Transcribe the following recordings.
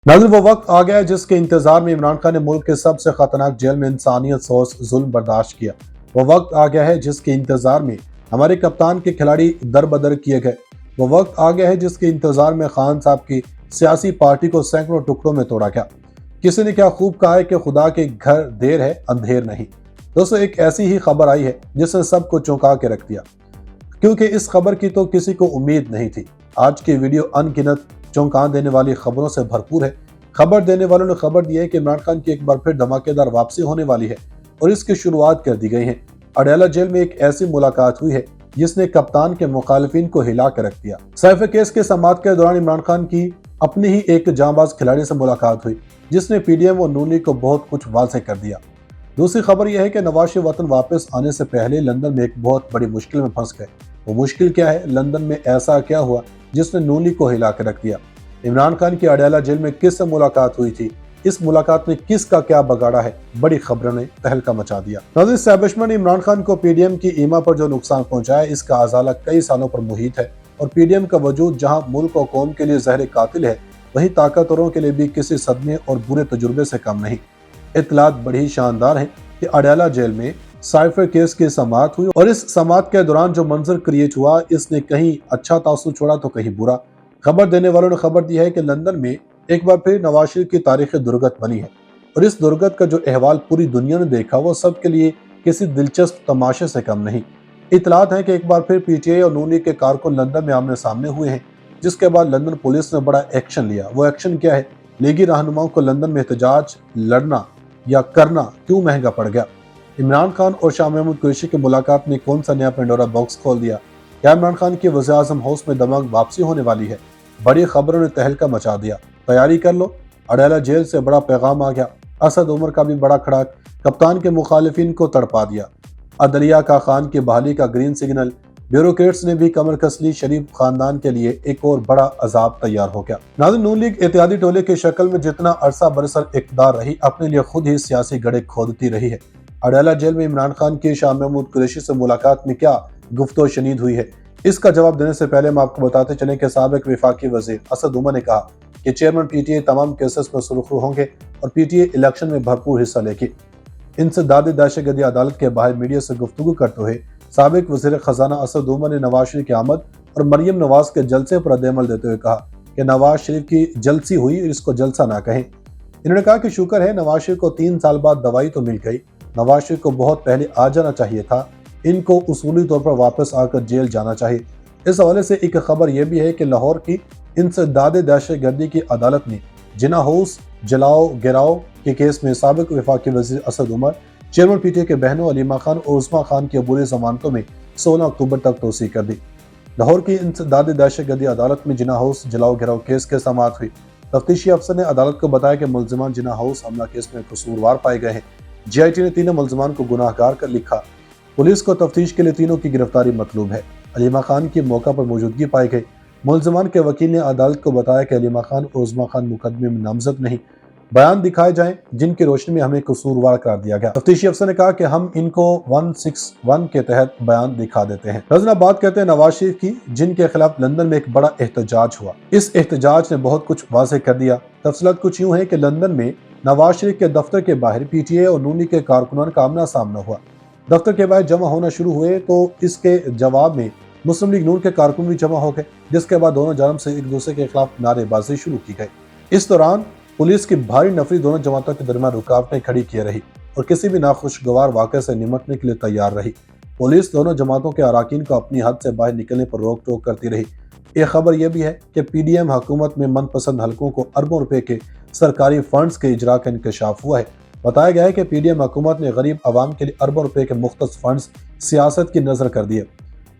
नाज़रीन, वो वक्त आ गया है जिसके इंतजार में इमरान खान ने मुल्क के सबसे खतरनाक जेल में इंसानियत सोच जुल्म बर्दाश्त किया। वो वक्त आ गया है जिसके इंतजार में हमारे कप्तान के खिलाड़ी दर बदर किए गए। वो वक्त आ गया है जिसके इंतजार में खान साहब की सियासी पार्टी को सैकड़ों टुकड़ों में तोड़ा गया। किसी ने क्या खूब कहा है कि खुदा के घर देर है अंधेर नहीं। दोस्तों, एक ऐसी ही खबर आई है जिसने सबको चौंका के रख दिया, क्योंकि इस खबर की तो किसी को उम्मीद नहीं थी। आज की वीडियो अनगिनत चौंका देने वाली खबरों से भरपूर है। खबर देने वालों ने खबर दी है कि इमरान खान की एक बार फिर धमाकेदार वापसी होने वाली है और इसकी शुरुआत कर दी गई है। अडयाला जेल में एक ऐसी मुलाकात हुई है जिसने कप्तान के मुखालिफिन को हिला कर रख दिया। साइफर केस के समाअत के दौरान इमरान खान की अपने ही एक जांबाज खिलाड़ी से मुलाकात हुई जिसने पीडीएम और नून लीग को बहुत कुछ वाज़ेह कर दिया। दूसरी खबर यह है कि नवाज शरीफ वतन वापस आने से पहले लंदन में एक बहुत बड़ी मुश्किल में फंस गए। वो मुश्किल क्या है? लंदन में ऐसा क्या हुआ जिसने नून लीग को हिला कर रख दिया? इमरान खान की अडयाला जेल में किससे मुलाकात हुई थी? इस मुलाकात में किसका क्या बगाड़ा है? बड़ी खबरों ने तहलका मचा दिया। नाज़रीन, एस्टैब्लिशमेंट ने इमरान खान को पीडीएम की ईमा पर जो नुकसान पहुंचाया, इसका अजाला कई सालों पर मुहित है और पीडीएम का वजूद जहां मुल्क और कौम के लिए जहर कातिल है, वहीं ताकतवरों के लिए भी किसी सदमे और बुरे तजुर्बे से कम नहीं। इत्तलात बड़ी शानदार है कि अडयाला जेल में साइफर केस की समाअत हुई और इस समाअत के दौरान जो मंजर क्रिएट हुआ, इसने कहीं अच्छा तासुर छोड़ा तो कहीं बुरा। खबर देने वालों ने खबर दी है कि लंदन में एक बार फिर नवाज शरीफ की तारीख दुर्गत बनी है और इस दुर्गत का जो अहवाल पूरी दुनिया ने देखा, वो सबके लिए किसी दिलचस्प तमाशे से कम नहीं। इतलात है कि एक बार फिर पीटीआई और नून लीग के कारकुन लंदन में आमने सामने हुए हैं, जिसके बाद लंदन पुलिस ने बड़ा एक्शन लिया। वो एक्शन क्या है? लीगी रहनुमाओं को लंदन में एहतजाज लड़ना या करना क्यों महंगा पड़ गया? इमरान खान और शाह महमूद कुरैशी की मुलाकात ने कौन सा नया पेंडोरा बॉक्स खोल दिया? क्या इमरान खान की वज़ीर आज़म हाउस में दमाग वापसी होने वाली है? बड़ी खबरों ने तहलका मचा दिया। तैयारी कर लो, अडयाला जेल से बड़ा पैगाम आ गया। असद उमर का भी बड़ा खड़ाक, कप्तान के मुखालिफिन को तड़पा दिया। अदलिया का खान की बहाली का ग्रीन सिग्नल, ब्यूरोक्रेट्स ने भी कमर कस ली। शरीफ खानदान के लिए एक और बड़ा अजाब तैयार हो गया। नाज़रीन, नून लीग इत्तेहादी टोले की शक्ल में जितना अरसा बरसर इक़्तिदार रही, अपने लिए खुद ही सियासी गड्ढे खोदती रही है। अडयाला जेल में इमरान खान की शाह महमूद कुरैशी से मुलाकात में क्या गुफ्तो शनीद हुई है, इसका जवाब देने से पहले हम आपको बताते चलें कि साबिक वफाकी वज़ीर असद उमर ने कहा कि चेयरमैन पीटीआई तमाम केसेस में सुरखरू होंगे और पीटीआई इलेक्शन में भरपूर हिस्सा लेगी। इंसदादी दहशतगर्दी अदालत के बाहर मीडिया से गुफ्तगू करते हुए साबिक वज़ीर खजाना असद उमर ने नवाज शरीफ की आमद और मरियम नवाज के जलसे पर रद्द-ए-अमल देते हुए कहा कि नवाज शरीफ की जलसी हुई और इसको जलसा ना कहें। इन्होंने कहा कि शुक्र है नवाज शरीफ को 3 साल बाद दवाई तो मिल गई। नवाज शरीफ को बहुत पहले आ जाना चाहिए था। इनको उसूली तौर पर वापस आकर जेल जाना चाहिए। इस हवाले से एक खबर यह भी है कि लाहौर की इंसदादी दहशतगर्दी की अदालत ने जिना हाउस जलाओ गिराओ के केस में साबिक वफाकी वज़ीर असद उमर, चेयरमैन पीटीआई के बहनों अलीमा खान और उस्मा खान की अबूरी जमानतों में 16 अक्टूबर तक तोसी कर दी। लाहौर की इंसदादी दहशतगर्दी अदालत में जिना हाउस जलाओ गिराओ केस के समाअत हुई। तफ्तीशी अफसर ने अदालत को बताया कि मुल्ज़िमान जिना हाउस हमला केस में कसूरवार पाए गए हैं। जीआईटी ने तीनों मुल्ज़िमान को गुनाहगार कर लिखा। पुलिस को तफ्तीश के लिए तीनों की गिरफ्तारी मतलूब है। अलीमा खान की मौका पर मौजूदगी पाई गई। मुल्ज़िमान के वकील ने अदालत को बताया कि अलीमा खान और उस्मा खान मुकदमे में नामजद नहीं। बयान दिखाए जाएं जिनकी रोशनी में हमें कसूरवार करार दिया गया। तफ्तीशी अफसर ने कहा कि हम इनको 161 के तहत बयान दिखा देते हैं। नाज़रीन, बात करते हैं नवाज शरीफ की, जिनके खिलाफ लंदन में एक बड़ा एहतजाज हुआ। इस एहतजाज ने बहुत कुछ वाज़ेह कर दिया। तफसीलात कुछ यूँ है कि लंदन में नवाज शरीफ के दफ्तर के बाहर पीटीआई और नून लीग के कारकुनान का आमना सामना हुआ। दफ्तर के बाहर जमा होना शुरू हुए तो इसके जवाब में मुस्लिम लीग नून के कारकुन भी जमा हो गए, जिसके बाद दोनों जानब से एक दूसरे के खिलाफ नारेबाजी शुरू की गई। इस दौरान पुलिस की भारी नफरी दोनों जमातों के दरमियान रुकावटें खड़ी किए रही और किसी भी नाखुशगवार वाक़े से निमटने के लिए तैयार रही। पुलिस दोनों जमातों के अराकीन को अपनी हद से बाहर निकलने पर रोक टोक करती रही। एक खबर यह भी है कि पीडीएम हुकूमत में मनपसंद हलकों को अरबों रुपए के सरकारी फंड्स के इजरा का इंकशाफ हुआ है। बताया गया है कि पीडीएम हुकूमत ने गरीब आवाम के लिए अरबों रुपए के मुख्तस फंड्स सियासत की नजर कर दिए।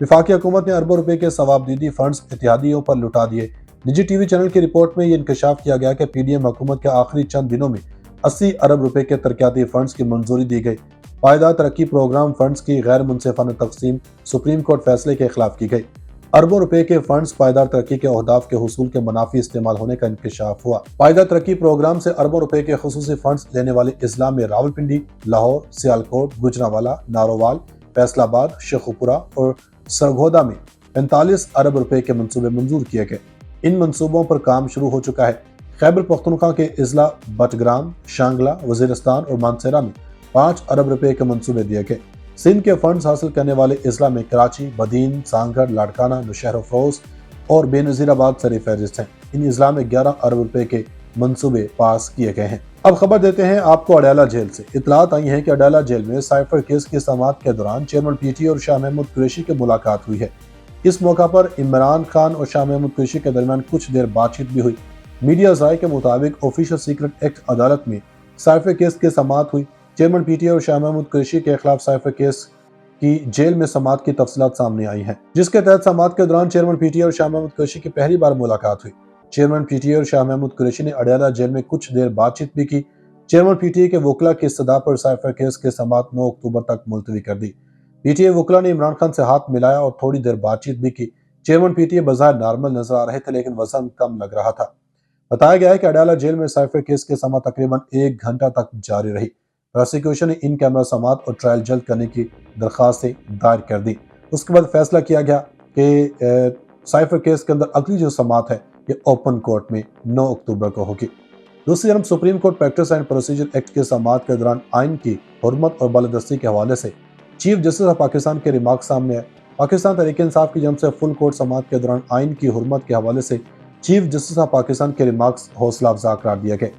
वफाकी हुकूमत ने अरबों रुपए के सवाबदीदी फंड्स इत्तेहादियों पर लुटा दिए। निजी टीवी चैनल की रिपोर्ट में यह इंकशाफ किया गया कि पीडीएम हुकूमत के आखिरी चंद दिनों में 80 अरब रुपए के तरक्याती फंड्स की मंजूरी दी गई। पायदार तरक्की प्रोग्राम फंड्स की गैर मुनसिफाना तकसीम सुप्रीम कोर्ट फैसले के खिलाफ की गई। अरबों रुपए के फंड्स पायदार तरक्की के अहदाफ के हुसूल के मुनाफी इस्तेमाल होने का इंकशाफ हुआ। पायदार तरक्की प्रोग्राम से अरबों रुपए के खुसूसी फंड्स लेने वाले अजला में रावलपिंडी, लाहौर, सियालकोट, गुजरांवाला, नारोवाल, फैसलाबाद, शेखुपुरा और सरगोदा में 45 अरब रुपए के मंसूबे मंजूर किए गए। इन मंसूबों पर काम शुरू हो चुका है। खैबर पख्तूनख्वा के इजला, बटग्राम, शांगला, वजीरिस्तान और मानसेरा में 5 अरब रुपए के मंसूबे दिए गए। सिंध के फंड्स हासिल करने वाले इजला में कराची, बदीन, सांगड़, लाड़काना, नौशहर अफरोज और बेनज़ीराबाद सर फहरिस्त हैं। इन इजला में 11 अरब रुपए के मंसूबे पास किए गए हैं। अब खबर देते हैं आपको अडयाला जेल से। इतलात आई है कि अडयाला जेल में साइफर केस की समाअत के दौरान चेयरमैन पीटीआई और शाह महमूद कुरैशी की मुलाकात हुई है। इस मौका पर इमरान खान और शाह महमूद कुरैशी के दरमियान कुछ देर बातचीत भी हुई। मीडिया ज़राए के मुताबिक ऑफिशियल सीक्रेट एक्ट अदालत में साइफर केस की समाअत हुई। चेयरमैन पीटीआई और शाह महमूद कुरैशी के खिलाफ साइफर केस की जेल में समाअत की तफसीलात सामने आई हैं, जिसके तहत समाअत के दौरान चेयरमैन पीटीआई और शाह महमूद कुरैशी की पहली बार मुलाकात हुई। चेयरमैन पीटीआई और शाह महमूद कुरैशी ने अडयाला जेल में कुछ देर बातचीत भी की। चेयरमैन पीटीआई के वकला की इस्तदा पर साइफर केस की समाअत 9 अक्टूबर तक मुलतवी कर दी। पीटीआई वकला ने इमरान खान से हाथ मिलाया और थोड़ी देर बातचीत भी की। चेयरमैन पीटीआई बज़ाहिर नॉर्मल नजर आ रहे थे, लेकिन वजन कम लग रहा था। बताया गया है कि अडयाला जेल में साइफर केस की समाअत तकरीबन 1 घंटा तक जारी रही। प्रोसिक्यूशन ने इन कैमरा समाअत और ट्रायल जल्द करने की दरख्वास्तें दायर कर दी। उसके बाद फैसला किया गया कि साइफर केस के अंदर अगली जो समाअत है ये ओपन कोर्ट में 9 अक्टूबर को होगी। दूसरी तरफ supreme court practice and procedure act के समाअत के दौरान आइन की हुर्मत और बालादस्ती के हवाले से चीफ जस्टिस ऑफ पाकिस्तान के रिमार्क सामने आए। पाकिस्तान तहरीक इंसाफ की जंब से फुल कोर्ट समाअत के दौरान आइन की हुर्मत के हवाले से चीफ जस्टिस ऑफ पाकिस्तान के रिमार्क्स हौसला अफजा करार दिए गए।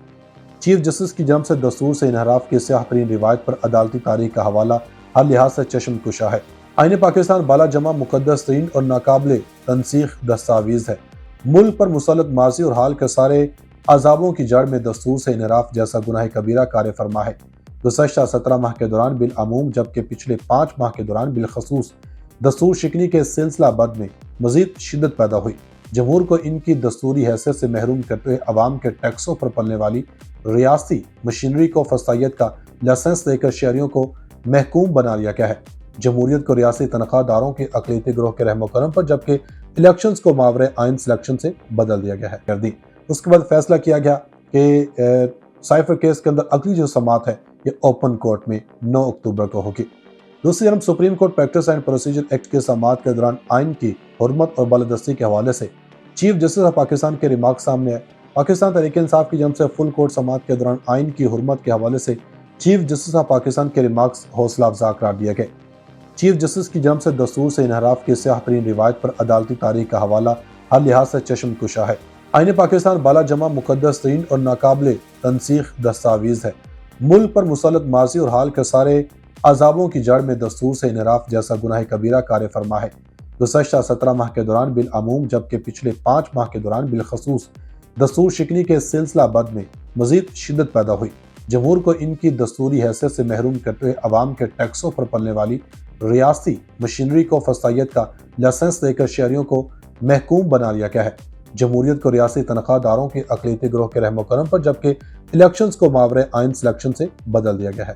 चीफ जस्टिस की जंब से दस्तूर से इनहराफ की स्याह तरीन रिवायत पर अदालती तारीख का हवाला हर लिहाज से चश्म कुशा है। आइन पाकिस्तान बाला जमा मुकद्दस तरीन और नाकाबिले तनसीख दस्तावेज है। मुल्क पर मुसल्लत माजी और हाल के सारे अजाबों की जड़ में दस्तूर से इनहराफ जैसा गुनाह कबीरा कार्य फरमा है। गुज़श्ता 17 माह के दौरान बिल अमूम, जबकि पिछले 5 माह के दौरान बिलखसूस दस्तूर शिकनी के सिलसिला बद में मजीद शिद्दत पैदा हुई। जमहूर को इनकी दस्तूरी हैसियत से महरूम करते हुए अवाम के टैक्सों पर पलने वाली रियासती मशीनरी को फस्तायत का लाइसेंस देकर शहरियों को महकूम बना लिया गया है। जमहूरियत को रियासती तनख्वाहदारों के अक़लियती ग्रोह के रहमो करम पर, जबकि इलेक्शंस को मावरे आइन सिलेक्शन से बदल दिया गया है कर दी। उसके बाद फैसला किया गया कि साइफर केस के अंदर अगली जो समाअत है ये ओपन कोर्ट में 9 अक्टूबर को होगी। दूसरी तरफ supreme court practice and procedure act के समाअत के दौरान आइन की हुर्मत और बालादस्ती के हवाले से चीफ जस्टिस ऑफ पाकिस्तान के रिमार्क सामने आए। पाकिस्तान तहरीक इंसाफ की जंब से फुल कोर्ट समाअत के दौरान आइन की हुर्मत के हवाले से चीफ जस्टिस ऑफ पाकिस्तान के रिमार्क्स हौसला अफजा करार दिए गए। चीफ जस्टिस की जंब से दस्तूर से इनहराफ की स्याह तरीन रिवायत पर अदालती तारीख का हवाला हर लिहाज से चश्म कुशा है। आइन पाकिस्तान बाला जमा मुकद्दस तरीन और नाकाबिले तनसीख दस्तावेज है। मुल्क पर मुसल्लत माजी और हाल के सारे अजाबों की जड़ में दस्तूर से इनहराफ जैसा गुनाह कबीरा कार्य फरमा है। गुज़श्ता 17 माह के दौरान बिल अमूम, जबकि पिछले 5 माह के दौरान बिलखसूस दस्तूर शिकनी के सिलसिला बद में मजीद शिद्दत पैदा हुई। जमहूर को इनकी दस्तूरी हैसियत से महरूम करते हुए अवाम के टैक्सों पर पलने वाली रियासती मशीनरी को फस्तायत का लाइसेंस देकर शहरियों को महकूम बना लिया गया है। जमहूरियत को रियासती तनख्वाहदारों के अक़लियती ग्रोह के रहमो करम पर, जबकि इलेक्शंस को मावरे आइन सिलेक्शन से बदल दिया गया है।